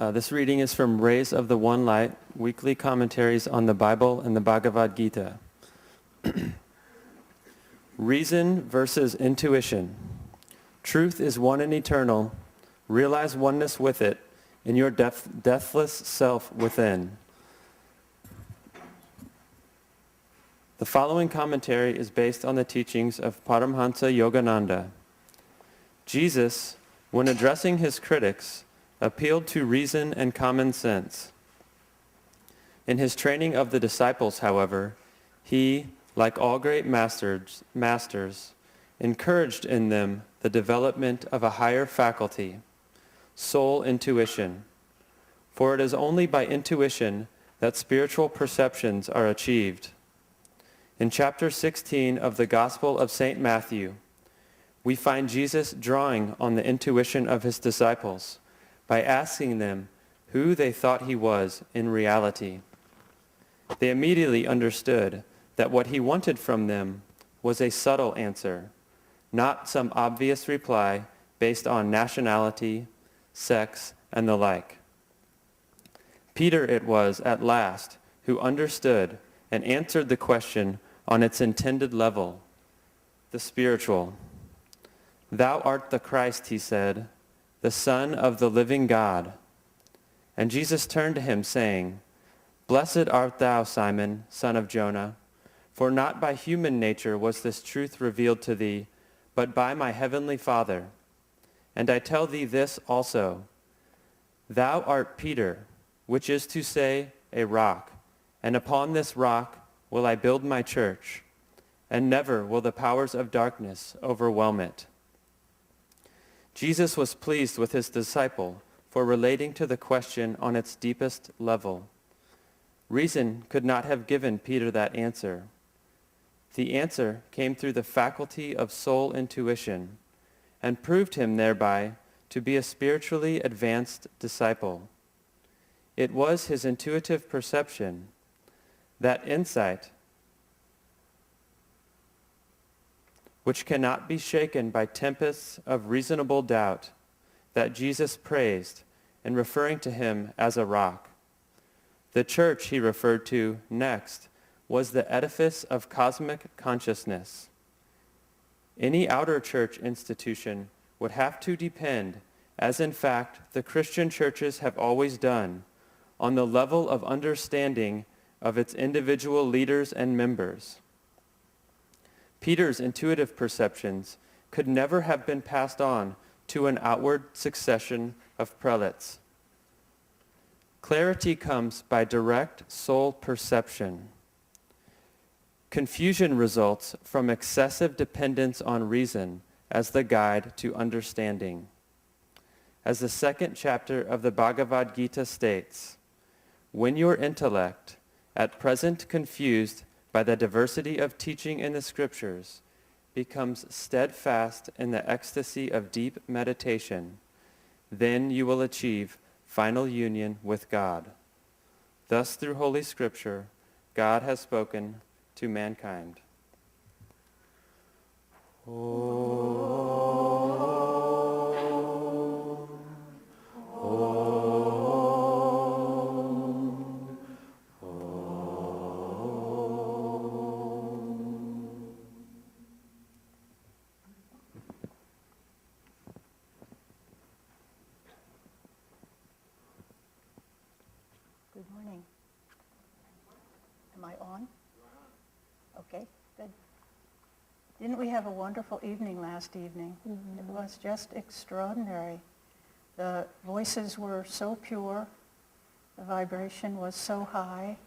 This reading is from Rays of the One Light, weekly commentaries on the Bible and the Bhagavad Gita. Reason versus intuition. Truth is one and eternal. Realize oneness with it in your deathless self within. The following commentary is based on the teachings of Paramhansa Yogananda. Jesus, when addressing his critics, appealed to reason and common sense. In his training of the disciples, however, he, like all great masters, encouraged in them the development of a higher faculty, soul intuition. For it is only by intuition that spiritual perceptions are achieved. In chapter 16 of the Gospel of St. Matthew, we find Jesus drawing on the intuition of his disciples by asking them who they thought he was in reality. They immediately understood that what he wanted from them was a subtle answer, not some obvious reply based on nationality, sex, and the like. Peter it was, at last, who understood and answered the question on its intended level, the spiritual. "Thou art the Christ," he said, "the Son of the living God." And Jesus turned to him, saying, "Blessed art thou, Simon, son of Jonah, for not by human nature was this truth revealed to thee, but by my heavenly Father. And I tell thee this also, thou art Peter, which is to say, a rock, and upon this rock will I build my church, and never will the powers of darkness overwhelm it." Jesus was pleased with his disciple for relating to the question on its deepest level. Reason could not have given Peter that answer. The answer came through the faculty of soul intuition and proved him thereby to be a spiritually advanced disciple. It was his intuitive perception, that insight which cannot be shaken by tempests of reasonable doubt, that Jesus praised in referring to him as a rock. The church he referred to next was the edifice of cosmic consciousness. Any outer church institution would have to depend, as in fact the Christian churches have always done, on the level of understanding of its individual leaders and members. Peter's intuitive perceptions could never have been passed on to an outward succession of prelates. Clarity comes by direct soul perception. Confusion results from excessive dependence on reason as the guide to understanding. As the second chapter of the Bhagavad Gita states, when your intellect, at present confused by the diversity of teaching in the scriptures, becomes steadfast in the ecstasy of deep meditation, then you will achieve final union with God. Thus, through Holy Scripture, God has spoken to mankind. Good morning. Am I on? Okay, good. Didn't we have a wonderful evening last evening? Mm-hmm. It was just extraordinary. The voices were so pure, the vibration was so high,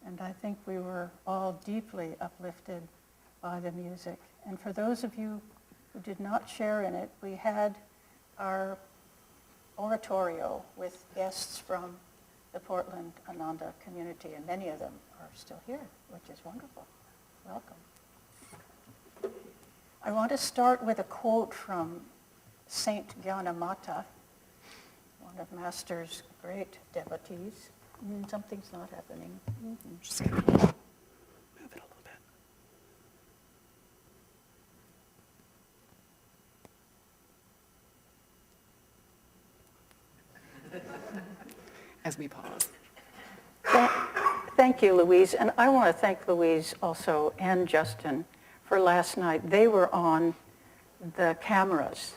and I think we were all deeply uplifted by the music. And for those of you who did not share in it, we had our oratorio with guests from the Portland Ananda community, and many of them are still here, which is wonderful. Welcome. I want to start with a quote from Saint Gyanamata, one of Master's great devotees. Something's not happening. Just move it a little bit. as we pause. Thank you, Louise. And I want to thank Louise also and Justin for last night. They were on the cameras.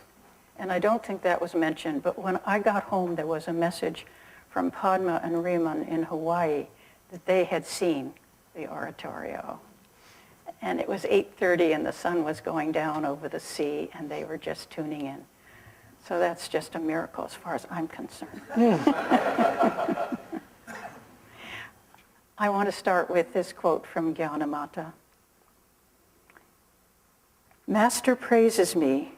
And I don't think that was mentioned, but when I got home, there was a message from Padma and Riemann in Hawaii that they had seen the oratorio. And it was 8:30 and the sun was going down over the sea and they were just tuning in. So that's just a miracle as far as I'm concerned. I want to start with this quote from Gyanamata. Master praises me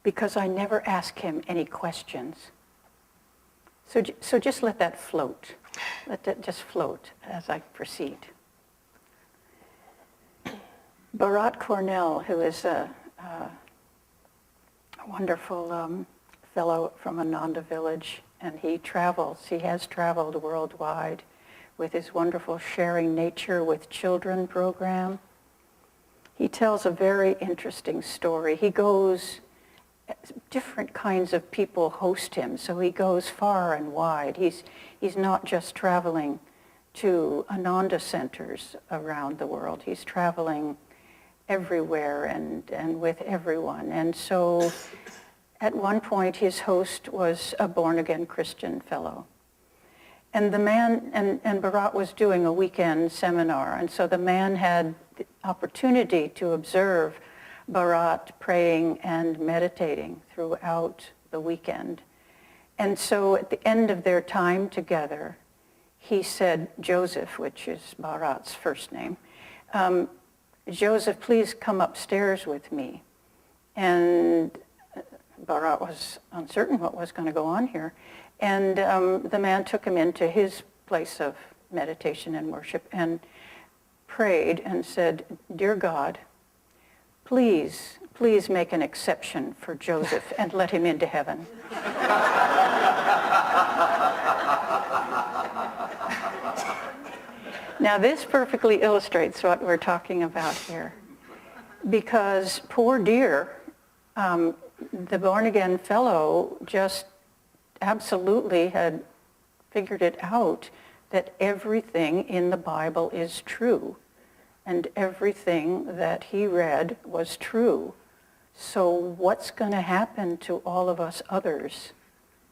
because I never ask him any questions. So just let that float. Let that just float as I proceed. Bharat Cornell, who is a wonderful fellow from Ananda Village, and he has traveled worldwide with his wonderful Sharing Nature with Children program. He tells a very interesting story. He goes, different kinds of people host him, so he goes far and wide. He's not just traveling to Ananda centers around the world. He's traveling everywhere and with everyone. And so at one point his host was a born-again Christian fellow. And the man, and Bharat was doing a weekend seminar, and so the man had the opportunity to observe Bharat praying and meditating throughout the weekend. And so at the end of their time together, he said, Joseph, which is Bharat's first name, Joseph, please come upstairs with me. And Bharat was uncertain what was going to go on here. And the man took him into his place of meditation and worship and prayed and said, Dear God, please make an exception for Joseph and let him into heaven. Now this perfectly illustrates what we're talking about here. Because poor dear, the born-again fellow just absolutely had figured it out that everything in the Bible is true. And everything that he read was true. So what's going to happen to all of us others?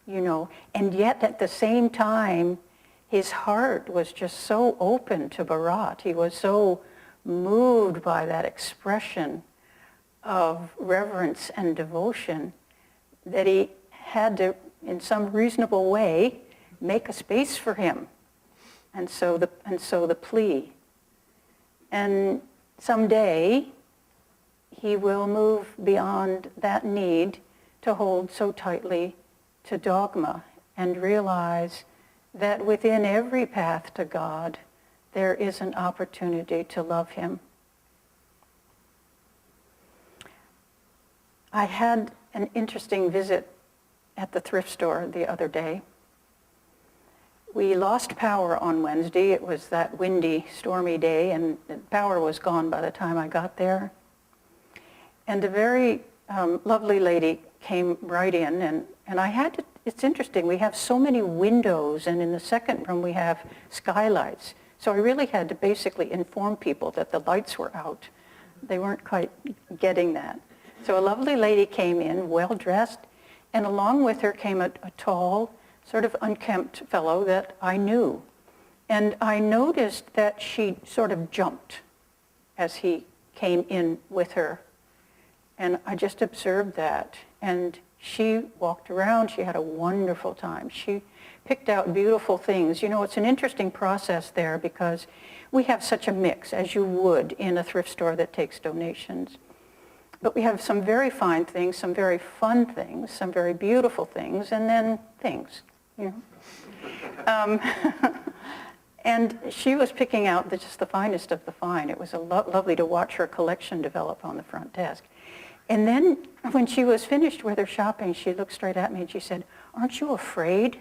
You know, and yet at the same time, his heart was just so open to Bharat. He was so moved by that expression of reverence and devotion that he had to, in some reasonable way, make a space for him. And so the plea. And someday, he will move beyond that need to hold so tightly to dogma and realize that within every path to God, there is an opportunity to love him. I had an interesting visit at the thrift store the other day. We lost power on Wednesday. It was that windy, stormy day, and the power was gone by the time I got there. And a very lovely lady came right in, and I had to, it's interesting, we have so many windows, and in the second room we have skylights. So I really had to basically inform people that the lights were out. They weren't quite getting that. So a lovely lady came in, well-dressed, and along with her came a tall, sort of unkempt fellow that I knew. And I noticed that she sort of jumped as he came in with her. And I just observed that. And she walked around. She had a wonderful time. She picked out beautiful things. You know, it's an interesting process there because we have such a mix, as you would in a thrift store that takes donations. But we have some very fine things, some very fun things, some very beautiful things, and then things, you know. And she was picking out just the finest of the fine. It was lovely to watch her collection develop on the front desk. And then when she was finished with her shopping, she looked straight at me and she said, "Aren't you afraid?"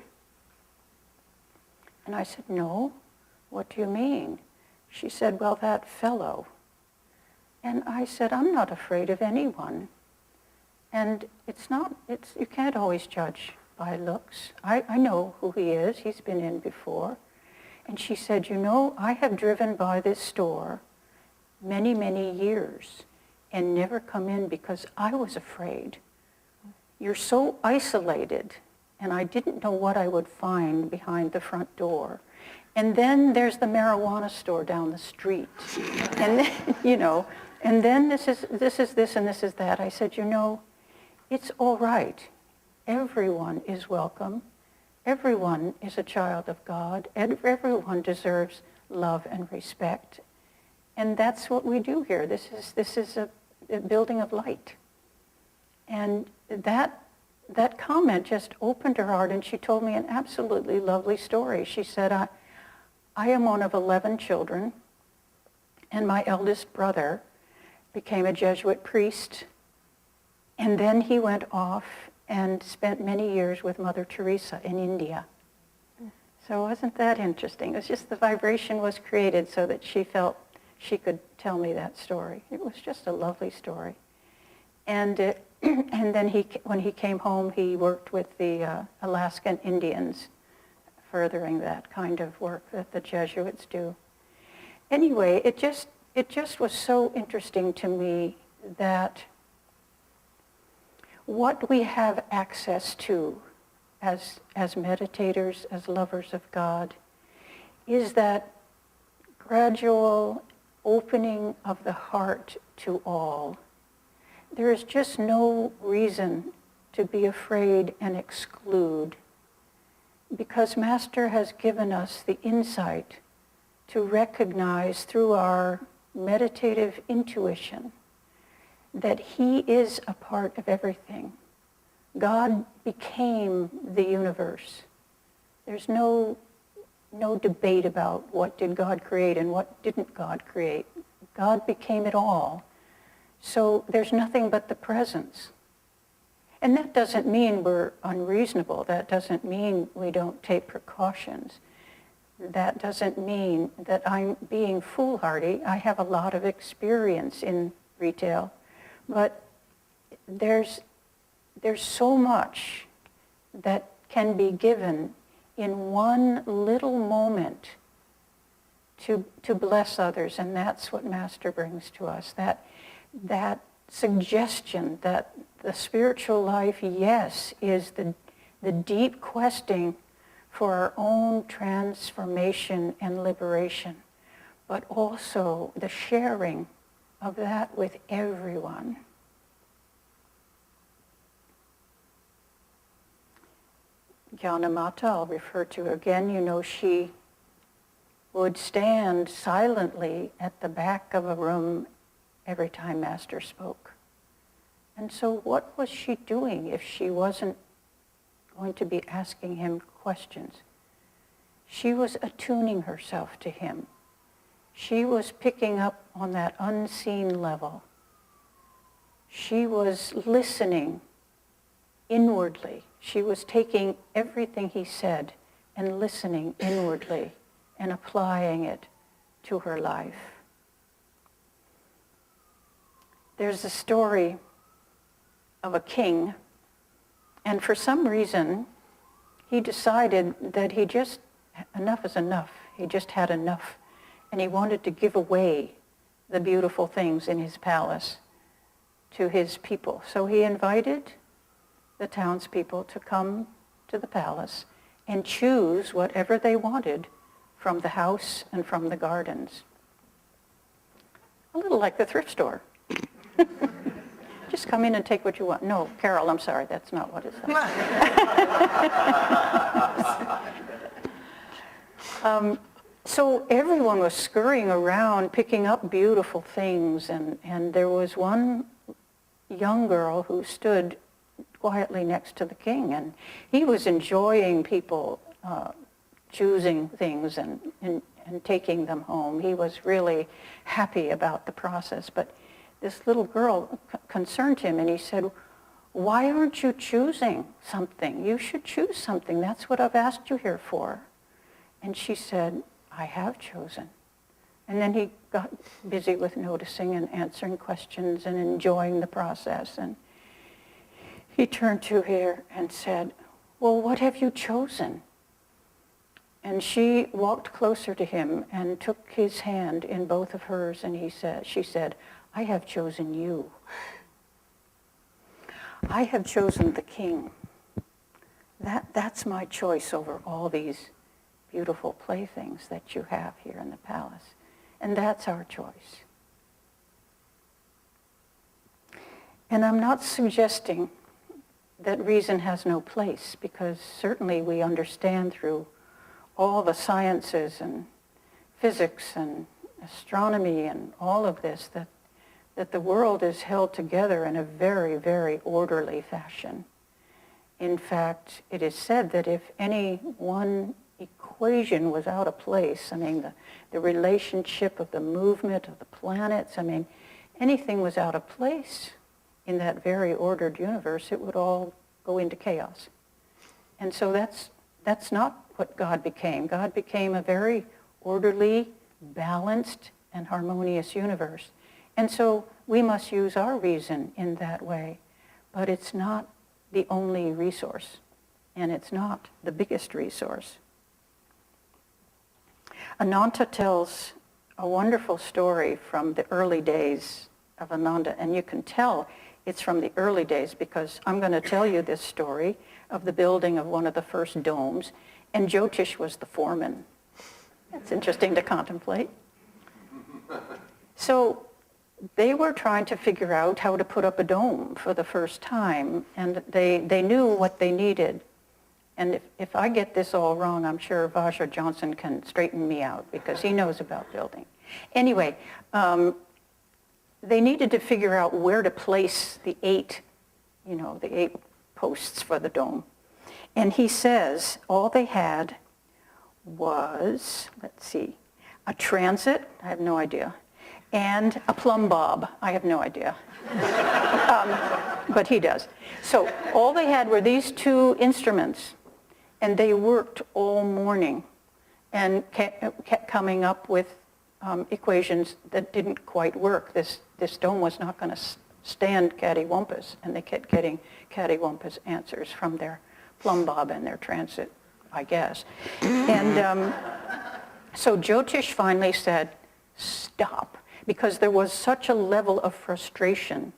And I said, "No. What do you mean?" She said, "Well, that fellow." And I said, "I'm not afraid of anyone." And you can't always judge by looks. I know who he is. He's been in before. And she said, you know, I have driven by this store many, many years and never come in because I was afraid. You're so isolated, and I didn't know what I would find behind the front door. And then there's the marijuana store down the street. And then, you know, and then this is this and this is that. I said, you know, it's all right. Everyone is welcome. Everyone is a child of God. Everyone deserves love and respect. And that's what we do here. This is a building of light. And that comment just opened her heart, and she told me an absolutely lovely story. She said, I am one of 11 children, and my eldest brother became a Jesuit priest, and then he went off and spent many years with Mother Teresa in India. So wasn't that interesting? It was just the vibration was created so that she felt she could tell me that story. It was just a lovely story. And and then when he came home, he worked with the Alaskan Indians, furthering that kind of work that the Jesuits do. Anyway, it just was so interesting to me that what we have access to as meditators, as lovers of God, is that gradual opening of the heart to all. There is just no reason to be afraid and exclude, because Master has given us the insight to recognize through our meditative intuition that he is a part of everything. God became the universe. There's no debate about what did God create and what didn't God create. God became it all. So there's nothing but the presence. And that doesn't mean we're unreasonable. That doesn't mean we don't take precautions. That doesn't mean that I'm being foolhardy. I have a lot of experience in retail, but there's so much that can be given in one little moment to bless others, and that's what Master brings to us. That suggestion that the spiritual life, yes, is the deep questing for our own transformation and liberation, but also the sharing of that with everyone. Gyanamata, I'll refer to her again. You know, she would stand silently at the back of a room every time Master spoke. And so what was she doing if she wasn't going to be asking him questions? She was attuning herself to him. She was picking up on that unseen level. She was listening inwardly. She was taking everything he said and listening inwardly and applying it to her life. There's a story of a king, and for some reason, he decided that enough is enough. He just had enough, and he wanted to give away the beautiful things in his palace to his people. So he invited the townspeople to come to the palace and choose whatever they wanted from the house and from the gardens. A little like the thrift store. Just come in and take what you want. No, Carol, I'm sorry, that's not what it's like. So everyone was scurrying around, picking up beautiful things, and there was one young girl who stood quietly next to the king, and he was enjoying people choosing things and taking them home. He was really happy about the process, but this little girl concerned him, and he said, "Why aren't you choosing something? You should choose something. That's what I've asked you here for." And she said, "I have chosen." And then he got busy with noticing and answering questions and enjoying the process. And he turned to her and said, "Well, what have you chosen?" And she walked closer to him and took his hand in both of hers, and she said, "I have chosen you. I have chosen the king. That's my choice over all these beautiful playthings that you have here in the palace. And that's our choice." And I'm not suggesting that reason has no place, because certainly we understand through all the sciences and physics and astronomy and all of this that the world is held together in a very, very orderly fashion. In fact, it is said that if any one equation was out of place, I mean, the relationship of the movement of the planets, I mean, anything was out of place in that very ordered universe, it would all go into chaos. And so that's not what God became. God became a very orderly, balanced, and harmonious universe. And so we must use our reason in that way. But it's not the only resource, and it's not the biggest resource. Ananta tells a wonderful story from the early days of Ananda, and you can tell it's from the early days because I'm going to tell you this story of the building of one of the first domes, and Jyotish was the foreman. It's interesting to contemplate. So they were trying to figure out how to put up a dome for the first time, and they knew what they needed. And if I get this all wrong, I'm sure Vajra Johnson can straighten me out because he knows about building. Anyway, they needed to figure out where to place the eight posts for the dome. And he says all they had was, a transit, I have no idea, and a plumb bob, I have no idea. But he does. So all they had were these two instruments, and they worked all morning and kept coming up with equations that didn't quite work. This dome was not going to stand cattywampus, and they kept getting cattywampus answers from their plumb bob and their transit, I guess. And so Jyotish finally said, "Stop," because there was such a level of frustration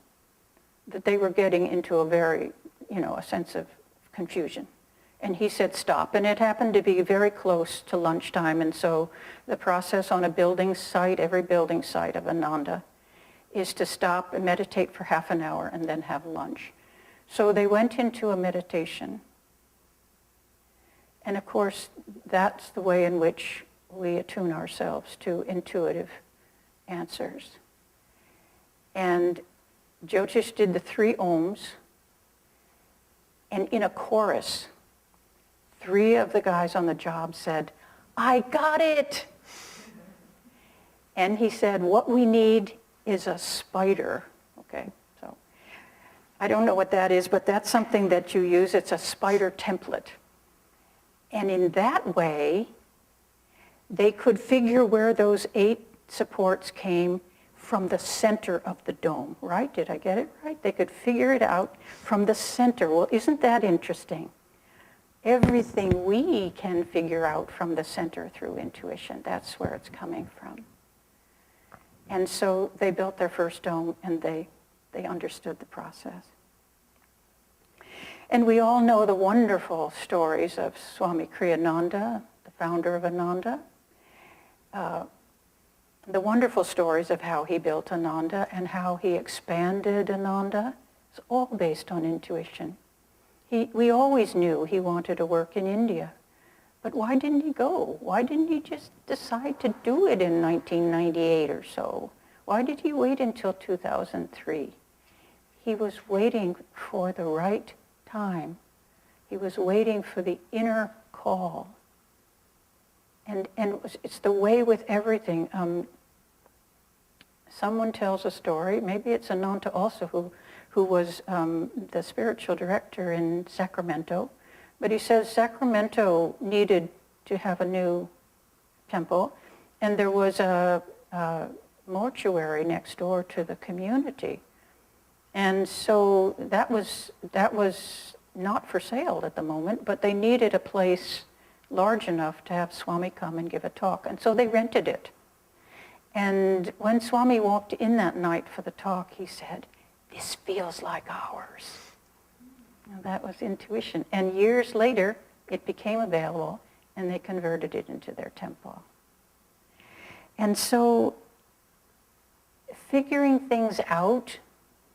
that they were getting into a very, a sense of confusion. And he said, "Stop." And it happened to be very close to lunchtime. And so the process on a building site, every building site of Ananda, is to stop and meditate for half an hour and then have lunch. So they went into a meditation. And of course, that's the way in which we attune ourselves to intuitive answers. And Jyotish did the 3 ohms. And in a chorus, 3 of the guys on the job said, "I got it." And he said, "What we need is a spider." Okay, so I don't know what that is, but that's something that you use. It's a spider template. And in that way, they could figure where those 8 supports came from the center of the dome, right? Did I get it right? They could figure it out from the center. Well, isn't that interesting? Everything we can figure out from the center through intuition, that's where it's coming from. And so they built their first dome, and they understood the process. And we all know the wonderful stories of Swami Kriyananda, the founder of Ananda. The wonderful stories of how he built Ananda and how he expanded Ananda. It's all based on intuition. We always knew he wanted to work in India. But why didn't he go? Why didn't he just decide to do it in 1998 or so? Why did he wait until 2003? He was waiting for the right time. He was waiting for the inner call. And it's the way with everything. Someone tells a story, maybe it's Ananta also, who was the spiritual director in Sacramento. But he says Sacramento needed to have a new temple, and there was a mortuary next door to the community. And so that was not for sale at the moment, but they needed a place large enough to have Swami come and give a talk. And so they rented it. And when Swami walked in that night for the talk, he said, "This feels like ours." Now, that was intuition. And years later, it became available, and they converted it into their temple. And so figuring things out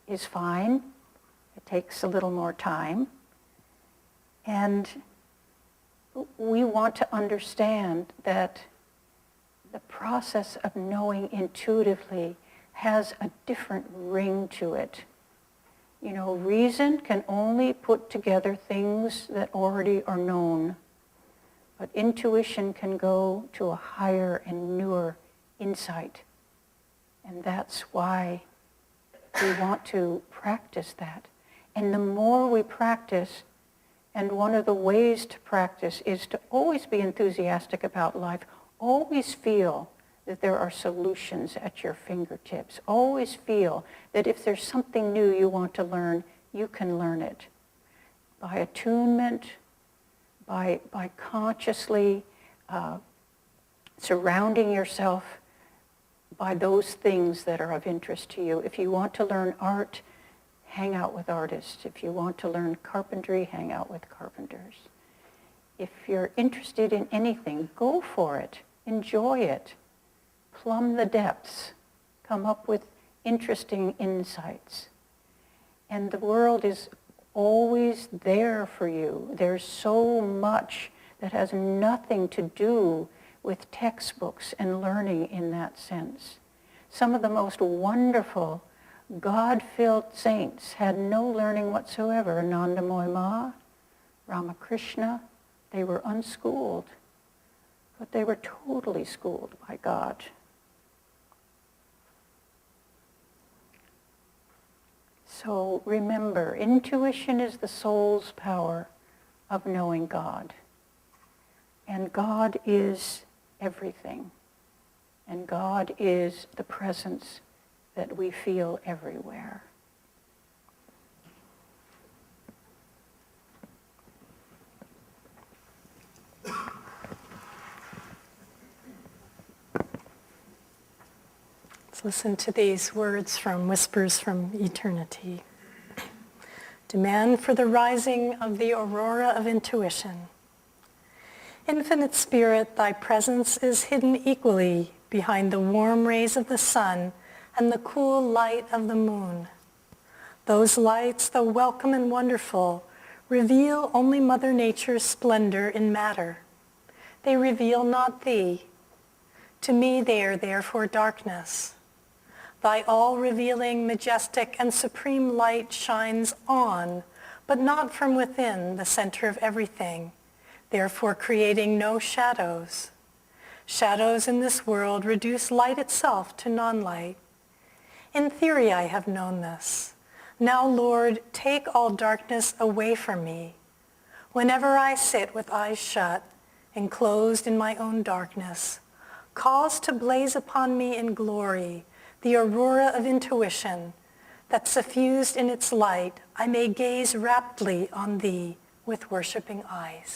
is fine. It takes a little more time. And we want to understand that the process of knowing intuitively has a different ring to it. You know, reason can only put together things that already are known, but intuition can go to a higher and newer insight. And that's why we want to practice that. And the more we practice, and one of the ways to practice is to always be enthusiastic about life, always feel that there are solutions at your fingertips. Always feel that if there's something new you want to learn, you can learn it. By attunement, by consciously surrounding yourself by those things that are of interest to you. If you want to learn art, hang out with artists. If you want to learn carpentry, hang out with carpenters. If you're interested in anything, go for it. Enjoy it. Plumb the depths. Come up with interesting insights. And the world is always there for you. There's so much that has nothing to do with textbooks and learning in that sense. Some of the most wonderful, God-filled saints had no learning whatsoever. Ananda Moy Ma, Ramakrishna, they were unschooled, but they were totally schooled by God. So remember, intuition is the soul's power of knowing God. And God is everything. And God is the presence that we feel everywhere. Let's listen to these words from Whispers from Eternity. Demand for the rising of the aurora of intuition. Infinite Spirit, thy presence is hidden equally behind the warm rays of the sun and the cool light of the moon. Those lights, though welcome and wonderful, reveal only Mother Nature's splendor in matter. They reveal not thee. To me they are therefore darkness. Thy all-revealing, majestic, and supreme light shines on, but not from within, the center of everything, therefore creating no shadows. Shadows in this world reduce light itself to non-light. In theory I have known this. Now, Lord, take all darkness away from me. Whenever I sit with eyes shut, enclosed in my own darkness, cause to blaze upon me in glory the aurora of intuition, that suffused in its light I may gaze raptly on thee with worshiping eyes.